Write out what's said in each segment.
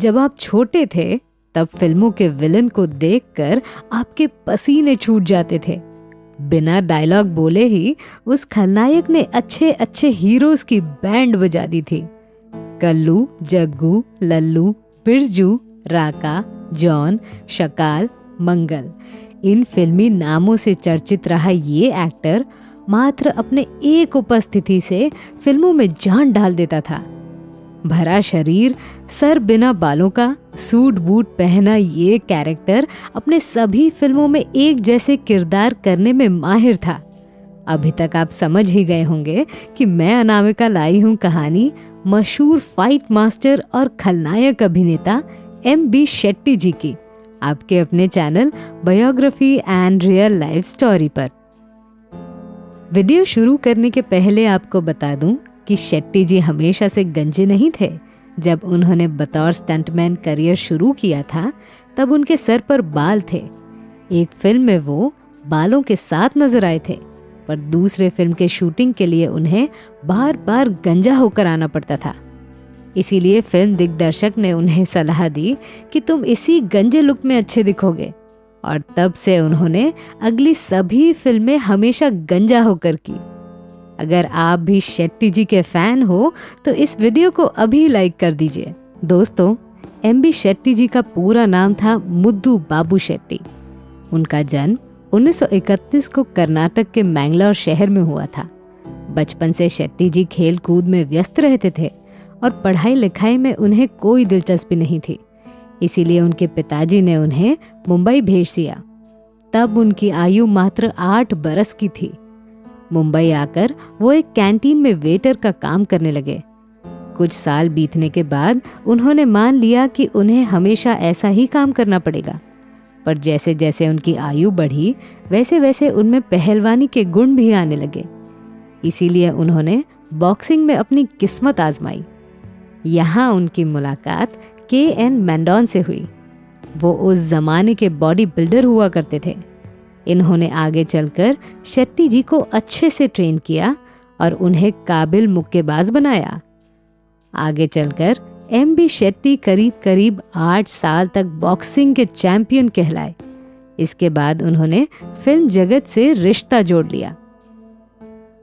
जब आप छोटे थे तब फिल्मों के विलन को देखकर आपके पसीने छूट जाते थे। बिना डायलॉग बोले ही उस खलनायक ने अच्छे अच्छे हीरोज की बैंड बजा दी थी। कल्लू, जग्गू, लल्लू, बिरजू, राका, जॉन, शकाल, मंगल, इन फिल्मी नामों से चर्चित रहा ये एक्टर मात्र अपने एक उपस्थिति से फिल्मों में जान डाल देता था। भरा शरीर, सर बिना बालों का, सूट बूट पहना ये कैरेक्टर अपने सभी फिल्मों में एक जैसे किरदार करने में माहिर था। अभी तक आप समझ ही गए होंगे कि मैं अनामिका लाई हूँ कहानी मशहूर फाइट मास्टर और खलनायक अभिनेता M.B. शेट्टी जी की, आपके अपने channel biography and real life story पर। वीडियो शुरू करने के पहले आपको बता दूं कि शेट्टी जी हमेशा से गंजे नहीं थे। जब उन्होंने बतौर स्टंटमैन करियर शुरू किया था तब उनके सर पर बाल थे। एक फिल्म में वो बालों के साथ नजर आए थे, पर दूसरे फिल्म के शूटिंग के लिए उन्हें बार बार गंजा होकर आना पड़ता था। इसीलिए फिल्म दिग्दर्शक ने उन्हें सलाह दी कि तुम इसी गंजे लुक में अच्छे दिखोगे, और तब से उन्होंने अगली सभी फिल्में हमेशा गंजा होकर की। अगर आप भी शेट्टी जी के फैन हो तो इस वीडियो को अभी लाइक कर दीजिए। दोस्तों, M.B. शेट्टी जी का पूरा नाम था मुद्दू बाबू शेट्टी। उनका जन्म 1931 को कर्नाटक के मैंगलोर शहर में हुआ था। बचपन से शेट्टी जी खेल कूद में व्यस्त रहते थे और पढ़ाई लिखाई में उन्हें कोई दिलचस्पी नहीं थी। इसीलिए उनके पिताजी ने उन्हें मुंबई भेज दिया। तब उनकी आयु मात्र 8 बरस की थी। मुंबई आकर वो एक कैंटीन में वेटर का काम करने लगे। कुछ साल बीतने के बाद उन्होंने मान लिया कि उन्हें हमेशा ऐसा ही काम करना पड़ेगा, पर जैसे जैसे उनकी आयु बढ़ी वैसे वैसे उनमें पहलवानी के गुण भी आने लगे। इसीलिए उन्होंने बॉक्सिंग में अपनी किस्मत आजमाई। यहाँ उनकी मुलाकात K.N. मैंडोन से हुई। वो उस जमाने के बॉडी बिल्डर हुआ करते थे। इन्होंने आगे चलकर शेट्टी जी को अच्छे से ट्रेन किया और उन्हें काबिल मुक्केबाज बनाया। आगे चलकर M.B. शेट्टी करीब करीब 8 साल तक बॉक्सिंग के चैंपियन कहलाए। इसके बाद उन्होंने फिल्म जगत से रिश्ता जोड़ लिया।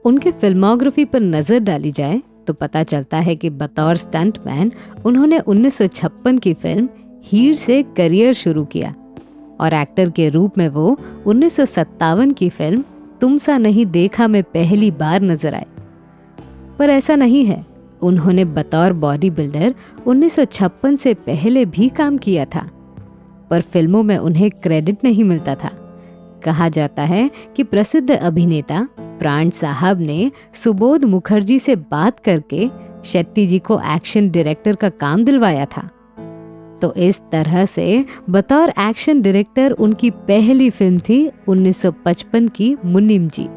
उनके फिल्मोग्राफी पर नजर डाली जाए तो पता चलता है कि बतौर स्टंटमैन उन्होंने 1956 की फिल्म हीर से करियर शुरू किया और एक्टर के रूप में वो 1957 की फिल्म तुम सा नहीं देखा में पहली बार नजर आए। पर ऐसा नहीं है, उन्होंने बतौर बॉडी बिल्डर 1956 से पहले भी काम किया था, पर फिल्मों में उन्हें क्रेडिट नहीं मिलता था। कहा जाता है कि प्रसिद्ध अभिनेता प्राण साहब ने सुबोध मुखर्जी से बात करके शेट्टी जी को एक्शन डायरेक्टर का काम दिलवाया था। तो इस तरह से बतौर एक्शन डायरेक्टर उनकी पहली फिल्म थी 1955 की मुन्नीम जी।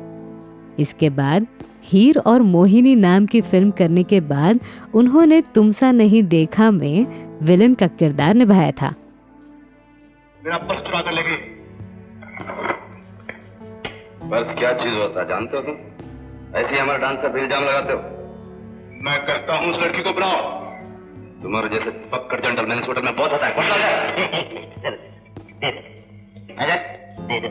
इसके बाद हीर और मोहिनी नाम की फिल्म करने के बाद उन्होंने तुमसा नहीं देखा में विलन का किरदार निभाया था। मेरा पर्स चुरा कर ले गई। पर्स क्या चीज होता है जानते हो तुम? ऐसे ही हमारे डांस पर इल्जाम लगाते हो। मैं करता हूँ, उस लड़की को बुलाओ। तुम्हारे जैसे पक्कड़ जेंटलमैन इस होटल में बहुत होता है। दे दे।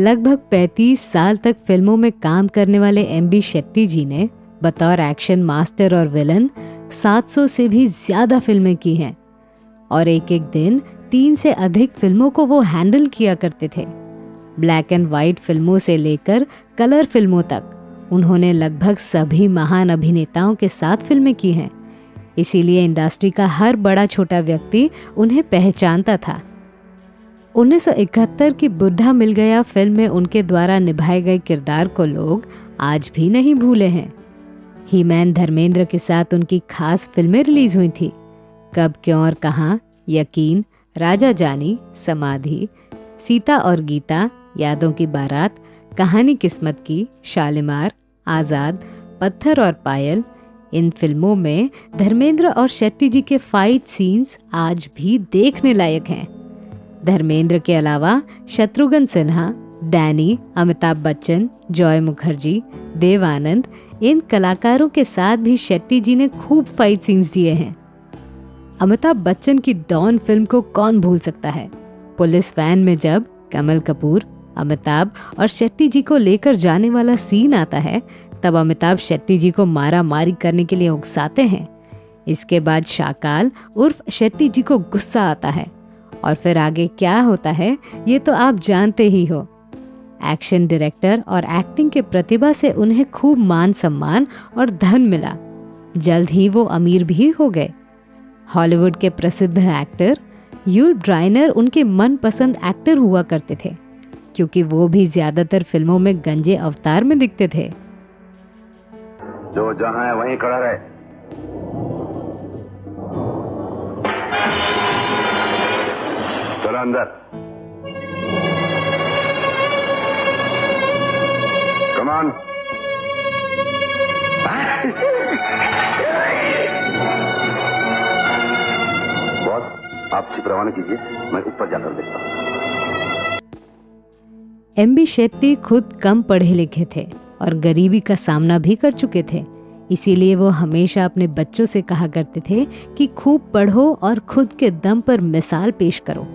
लगभग 35 साल तक फिल्मों में काम करने वाले M.B. शेट्टी जी ने बतौर एक्शन मास्टर और विलन 700 से भी ज्यादा फिल्में की हैं और एक एक दिन 3 से अधिक फिल्मों को वो हैंडल किया करते थे। ब्लैक एंड वाइट फिल्मों से लेकर कलर फिल्मों तक उन्होंने लगभग सभी महान अभिनेताओं के साथ फिल्में की हैं। इसीलिए इंडस्ट्री का हर बड़ा छोटा व्यक्ति उन्हें पहचानता था। 1971 की बुढ़ा मिल गया फिल्म में उनके द्वारा निभाए गए किरदार को लोग आज भी नहीं भूले हैं। ही मैन धर्मेंद्र के साथ उनकी खास फिल्में रिलीज हुई थी, कब क्यों और कहां, यकीन, राजा जानी, समाधि, सीता और गीता, यादों की बारात, कहानी किस्मत की, शालीमार, आज़ाद, पत्थर और पायल। इन फिल्मों में धर्मेंद्र और शेट्टी जी के फाइट सीन्स आज भी देखने लायक हैं। धर्मेंद्र के अलावा शत्रुघ्न सिन्हा, डैनी, अमिताभ बच्चन, जॉय मुखर्जी, देव आनंद, इन कलाकारों के साथ भी शेट्टी जी ने खूब फाइट सीन्स दिए हैं। अमिताभ बच्चन की डॉन फिल्म को कौन भूल सकता है। पुलिस वैन में जब कमल कपूर, अमिताभ और शेट्टी जी को लेकर जाने वाला सीन आता है, तब अमिताभ शेट्टी जी को मारा मारी करने के लिए उकसाते हैं। इसके बाद शाकाल उर्फ शेट्टी जी को गुस्सा आता है और फिर आगे क्या होता है ये तो आप जानते ही हो। एक्शन डायरेक्टर और एक्टिंग के प्रतिभा से उन्हें खूब मान सम्मान और धन मिला। जल्द ही वो अमीर भी हो गए। हॉलीवुड के प्रसिद्ध एक्टर यूल ब्राइनर उनके मनपसंद एक्टर हुआ करते थे, क्योंकि वो भी ज्यादातर फिल्मों में गंजे अवतार में दिखते थे। जो जहां है वहीं खड़ा रहे। चलो अंदर। कमान। बॉस, आप छिप रवाना कीजिए, मैं ऊपर जाकर देखता हूं। एमबी शेट्टी खुद कम पढ़े लिखे थे और गरीबी का सामना भी कर चुके थे। इसीलिए वो हमेशा अपने बच्चों से कहा करते थे कि खूब पढ़ो और खुद के दम पर मिसाल पेश करो।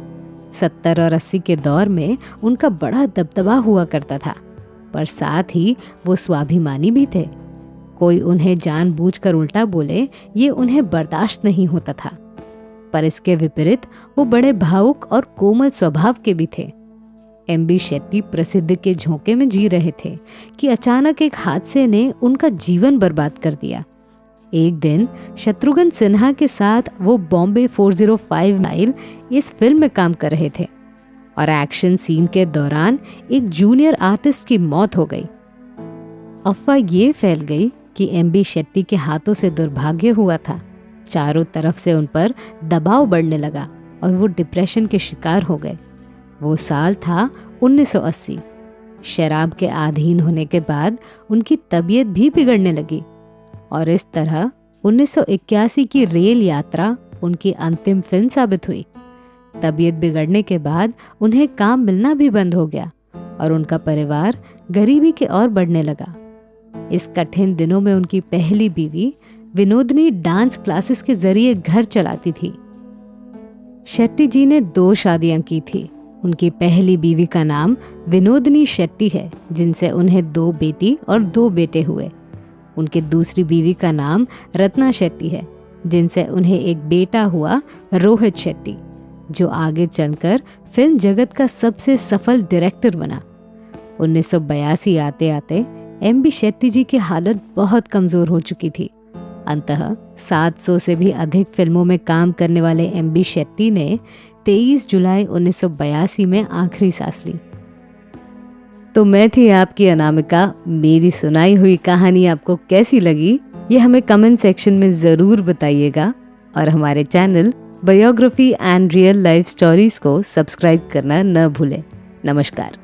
70 और 80 के दौर में उनका बड़ा दबदबा हुआ करता था, पर साथ ही वो स्वाभिमानी भी थे। कोई उन्हें जानबूझकर उल्टा बोले ये उन्हें बर्दाश्त नहीं होता था। पर इसके विपरीत वो बड़े भावुक और कोमल स्वभाव के भी थे। एमबी शेट्टी प्रसिद्ध के झोंके में जी रहे थे कि अचानक एक हादसे ने उनका जीवन बर्बाद कर दिया। एक दिन शत्रुघ्न सिन्हा के साथ वो बॉम्बे 405 माइल इस फिल्म में काम कर रहे थे और एक्शन सीन के दौरान एक जूनियर आर्टिस्ट की मौत हो गई। अफवाह ये फैल गई कि एमबी शेट्टी के हाथों से दुर्भाग्य हुआ था। चारों तरफ से उन पर दबाव बढ़ने लगा और वो डिप्रेशन के शिकार हो गए। वो साल था 1980। शराब के अधीन होने के बाद उनकी तबीयत भी बिगड़ने लगी और इस तरह 1981 की रेल यात्रा उनकी अंतिम फिल्म साबित हुई। तबीयत बिगड़ने के बाद उन्हें काम मिलना भी बंद हो गया और उनका परिवार गरीबी के ओर बढ़ने लगा। इस कठिन दिनों में उनकी पहली बीवी विनोदनी डांस क्लासेस के जरिए घर चलाती थी। शेट्टी जी ने 2 शादियां की थी। उनकी पहली बीवी का नाम विनोदनी शेट्टी है, जिनसे उन्हें 2 बेटी और 2 बेटे हुए। उनकी दूसरी बीवी का नाम रत्ना शेट्टी है, जिनसे उन्हें एक बेटा हुआ रोहित शेट्टी, जो आगे चलकर फिल्म जगत का सबसे सफल डायरेक्टर बना। 1982 आते आते एमबी शेट्टी जी की हालत बहुत कमजोर हो चुकी थी। अंततः 700 से भी अधिक फिल्मों में काम करने वाले एमबी शेट्टी ने 23 जुलाई 1982 में आखिरी सांस ली। तो मैं थी आपकी अनामिका। मेरी सुनाई हुई कहानी आपको कैसी लगी ये हमें कमेंट सेक्शन में ज़रूर बताइएगा और हमारे channel biography and real life stories को सब्सक्राइब करना न भूलें। नमस्कार।